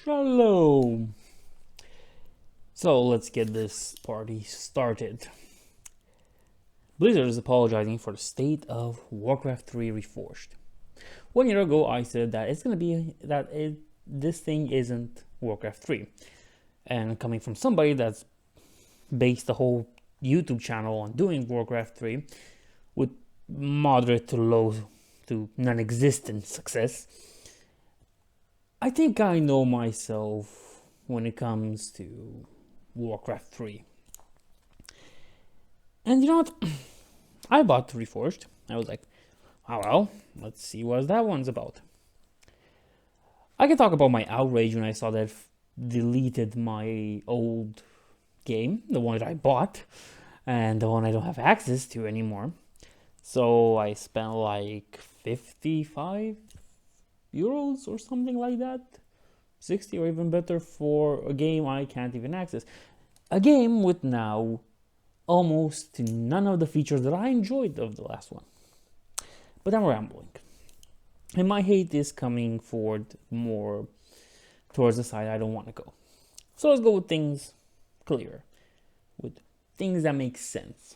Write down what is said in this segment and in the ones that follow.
Shalom. So let's get this party started. Blizzard is apologizing for the state of Warcraft 3 Reforged. 1 year ago, I said that this thing isn't Warcraft 3, and coming from somebody that's based the whole YouTube channel on doing Warcraft 3 with moderate to low to non-existent success, I think I know myself when it comes to Warcraft 3. And you know what? I bought Reforged. I was like, oh well, let's see what that one's about. I can talk about my outrage when I saw that deleted my old game, the one that I bought, and the one I don't have access to anymore. So I spent like 55 euros or something like that, 60 or even better for a game I can't even access. A game with now almost none of the features that I enjoyed of the last one. But I'm rambling. And my hate is coming forward more towards the side I don't want to go. So let's go with things clearer, with things that make sense.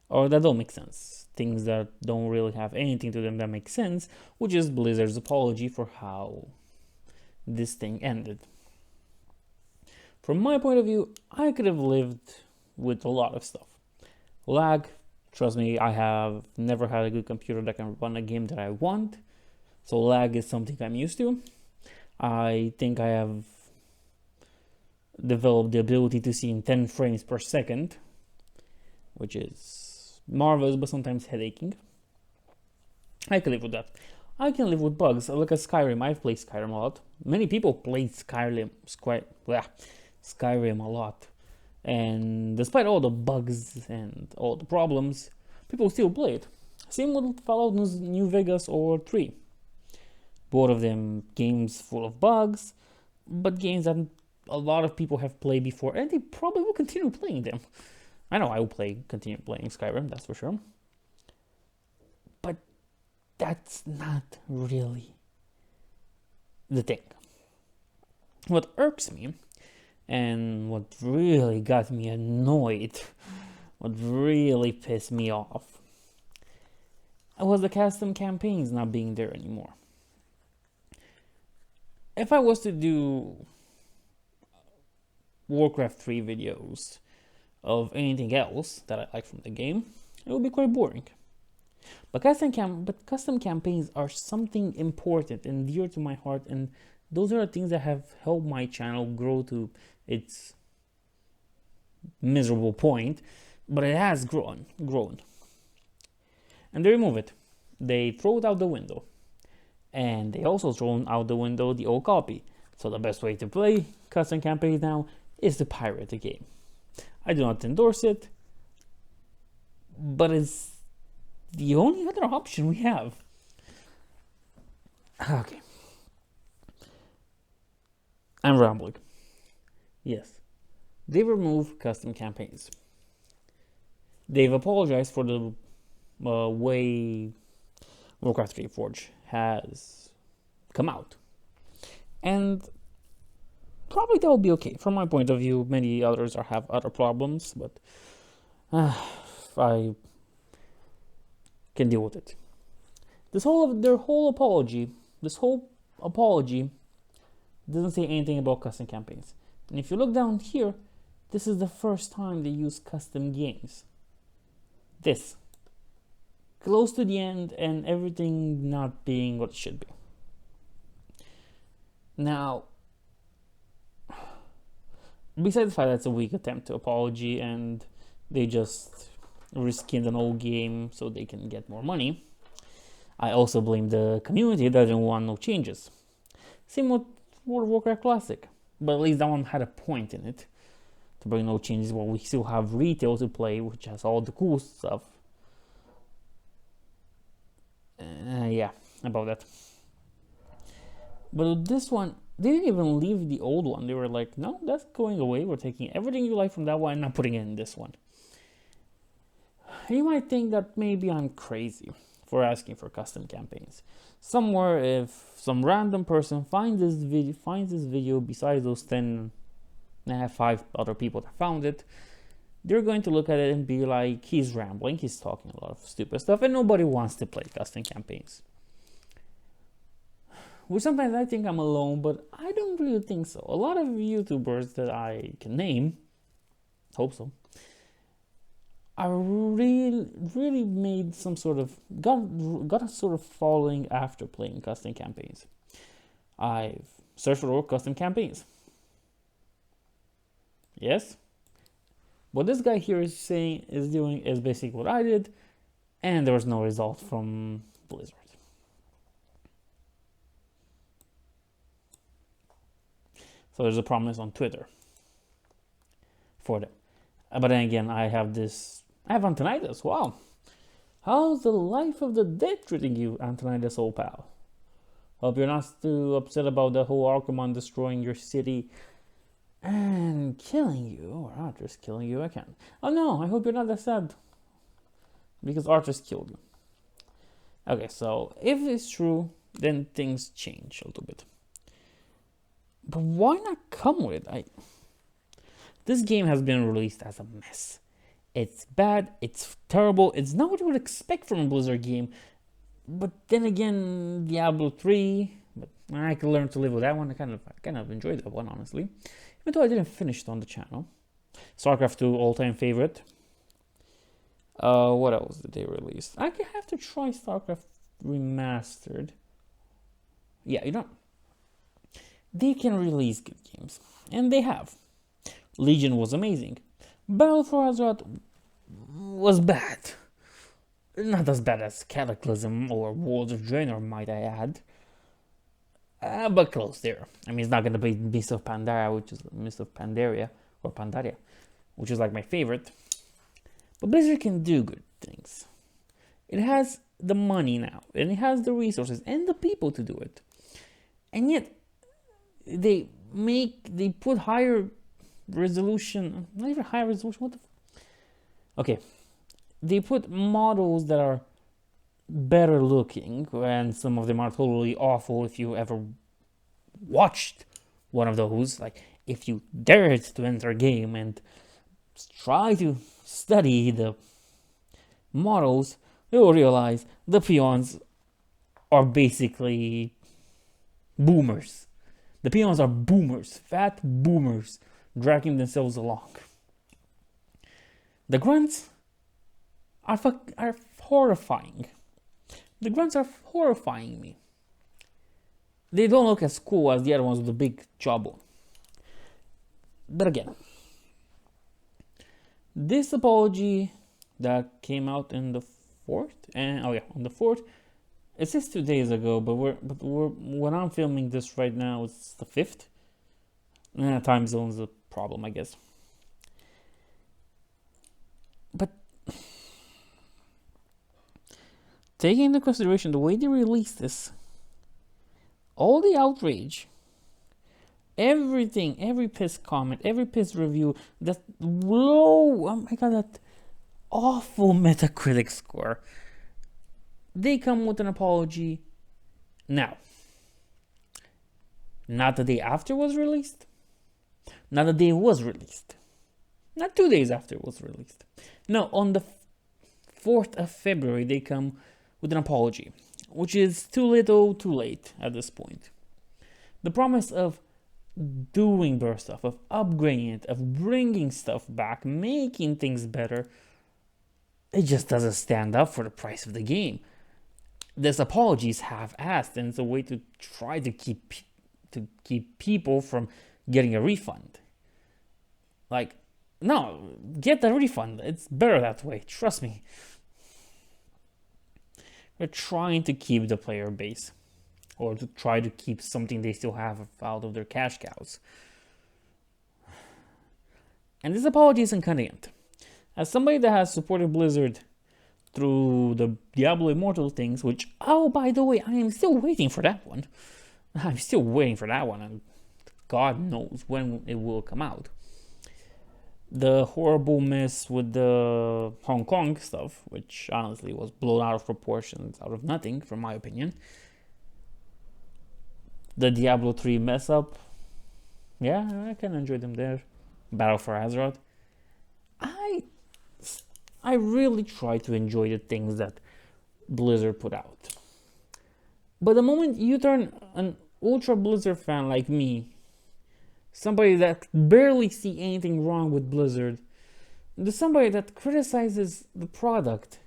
Or that don't make sense. Things that don't really have anything to them that make sense, which is Blizzard's apology for how this thing ended. From my point of view, I could have lived with a lot of stuff. Lag, trust me, I have never had a good computer that can run a game that I want. So lag is something I'm used to. I think I have developed the ability to see in 10 frames per second, which is marvelous, but sometimes headaching. I can live with that. I can live with bugs. Look at Skyrim. I've played Skyrim a lot. Many people played Skyrim a lot. And despite all the bugs and all the problems, people still play it. Same with Fallout New Vegas or 3. Both of them games full of bugs, but games that a lot of people have played before, and they probably will continue playing them. I know I will continue playing Skyrim, that's for sure. But that's not really the thing. What irks me, and what really got me annoyed, what really pissed me off, was the custom campaigns not being there anymore. If I was to do Warcraft 3 videos of anything else that I like from the game, it would be quite boring. But custom campaigns are something important and dear to my heart, and those are the things that have helped my channel grow to its miserable point, but it has grown. And they remove it. They throw it out the window. And they also throw out the window the old copy. So the best way to play custom campaigns now is to pirate the game. I do not endorse it, but it's the only other option we have. Okay. I'm rambling. Yes. They removed custom campaigns. They've apologized for the way Warcraft 3 Forge has come out. And probably that will be okay. From my point of view, many others have other problems, but I can deal with it. This whole apology doesn't say anything about custom campaigns. And if you look down here, this is the first time they use custom games. This. Close to the end and everything not being what it should be. Now, besides the fact that it's a weak attempt to apology and they just reskinned an old game so they can get more money, I also blame the community that didn't want no changes. Same with World of Warcraft Classic, but at least that one had a point in it to bring no changes while we still have retail to play, which has all the cool stuff. Yeah, about that. But this one, they didn't even leave the old one. They were like, no, that's going away. We're taking everything you like from that one and not putting it in this one. You might think that maybe I'm crazy for asking for custom campaigns. Somewhere, if some random person finds this video besides those 10, 5 other people that found it, they're going to look at it and be like, he's rambling, he's talking a lot of stupid stuff, and nobody wants to play custom campaigns. Which sometimes I think I'm alone, but I don't really think so. A lot of YouTubers that I can name, hope so, are really made some sort of, got a sort of following after playing custom campaigns. I've searched for custom campaigns. Yes? What this guy here is doing is basically what I did, and there was no result from Blizzard. So there's a promise on Twitter for them. But then again, I have Antonidas. Wow. How's the life of the dead treating you, Antonidas, old pal? Hope you're not too upset about the whole Archimon destroying your city and killing you, or Archer's killing you. I can't. Oh no, I hope you're not that sad, because Archer's killed you. Okay, so if it's true, then things change a little bit. But why not come with it? This game has been released as a mess. It's bad, it's terrible, it's not what you would expect from a Blizzard game. But then again, Diablo 3, but I could learn to live with that one. I kind of enjoyed that one, honestly. Even though I didn't finish it on the channel. Warcraft 2, all-time favorite. What else did they release? I could have to try StarCraft Remastered. Yeah, you know, they can release good games, and they have. Legion was amazing. Battle for Azeroth was bad. Not as bad as Cataclysm or Worlds of Draenor, might I add. But close there. I mean, it's not going to be Mist of Pandaria, which is like my favorite. But Blizzard can do good things. It has the money now, and it has the resources and the people to do it. And yet, they put higher resolution, not even higher resolution, okay. They put models that are better looking, and some of them are totally awful if you ever watched one of those. Like, if you dared to enter a game and try to study the models, you'll realize the peons are basically boomers. The peons are boomers, fat boomers, dragging themselves along. The grunts are horrifying. The grunts are horrifying me. They don't look as cool as the other ones with the big jawbone. But again, this apology that came out in the 4th, on the 4th. It says 2 days ago, but when I'm filming this right now, it's the 5th. Time zone's a problem, I guess. But taking into consideration the way they released this, all the outrage, everything, every piss comment, every piss review, that low, oh my god, that awful Metacritic score, they come with an apology now. Not the day after it was released. Not the day it was released. Not 2 days after it was released. No, on the 4th of February, they come with an apology, which is too little, too late at this point. The promise of doing better stuff, of upgrading it, of bringing stuff back, making things better, it just doesn't stand up for the price of the game. This apology is half-assed, and it's a way to try to keep people from getting a refund. Like, no, get the refund. It's better that way. Trust me. We're trying to keep the player base, or to try to keep something they still have out of their cash cows. And this apology isn't cutting it. As somebody that has supported Blizzard through the Diablo Immortal things, which, oh, by the way, I am still waiting for that one. I'm still waiting for that one, and God knows when it will come out. The horrible mess with the Hong Kong stuff, which honestly was blown out of proportions, out of nothing, from my opinion. The Diablo 3 mess up, yeah, I can enjoy them there. Battle for Azeroth. I really try to enjoy the things that Blizzard put out. But the moment you turn an ultra Blizzard fan like me, somebody that barely see anything wrong with Blizzard, to somebody that criticizes the product,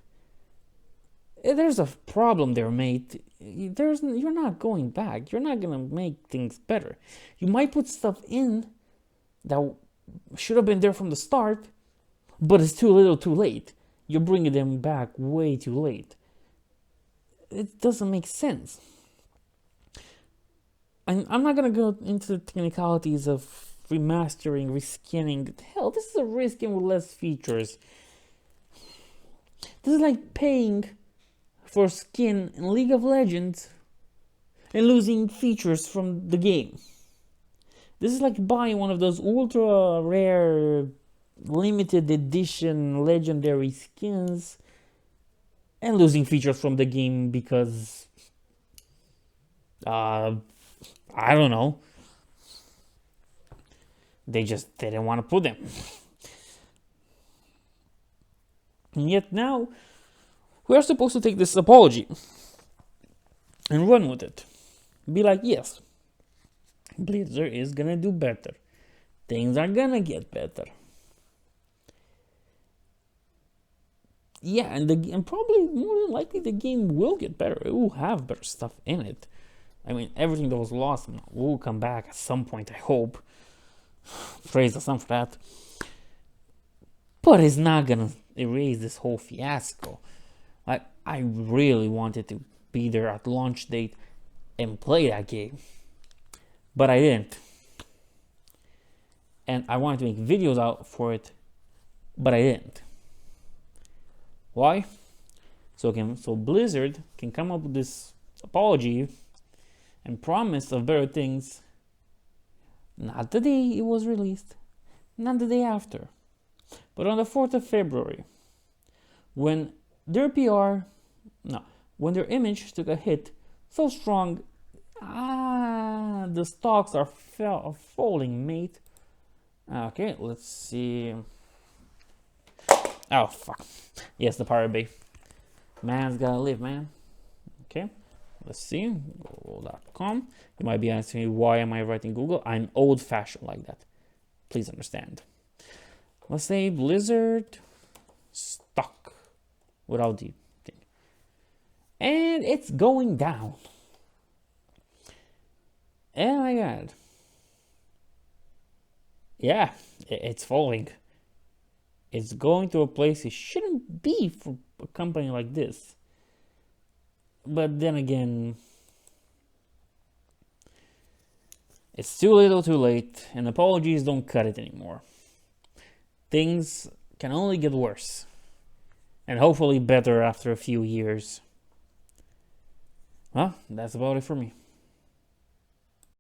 there's a problem there, mate. You're not going back. You're not gonna make things better. You might put stuff in that should have been there from the start, but it's too little, too late. You're bringing them back way too late. It doesn't make sense. And I'm not gonna go into the technicalities of remastering, reskinning. Hell, this is a reskin with less features. This is like paying for skin in League of Legends and losing features from the game. This is like buying one of those ultra rare limited edition legendary skins and losing features from the game because I don't know, they just didn't want to put them. And yet now we are supposed to take this apology and run with it. Be like, yes, Blizzard is gonna do better. Things are gonna get better. Yeah, and probably more than likely the game will get better. It will have better stuff in it. I mean, everything that was lost will come back at some point, I hope. Praise the sun for that. But it's not gonna erase this whole fiasco. Like, I really wanted to be there at launch date and play that game. But I didn't. And I wanted to make videos out for it, but I didn't. Why? So Blizzard can come up with this apology and promise of better things, not the day it was released, not the day after, but on the 4th of February, when their when their image took a hit so strong, the stocks are falling, mate. Okay, let's see. Oh, fuck. Yes, the Pirate Bay. Man's gotta live, man. Okay, let's see. Google.com. You might be asking me, why am I writing Google? I'm old-fashioned like that. Please understand. Let's say Blizzard stock without the thing. And it's going down. Oh my god. Yeah, it's falling. It's going to a place it shouldn't be for a company like this. But then again, it's too little too late, and apologies don't cut it anymore. Things can only get worse, and hopefully better after a few years. Well, that's about it for me.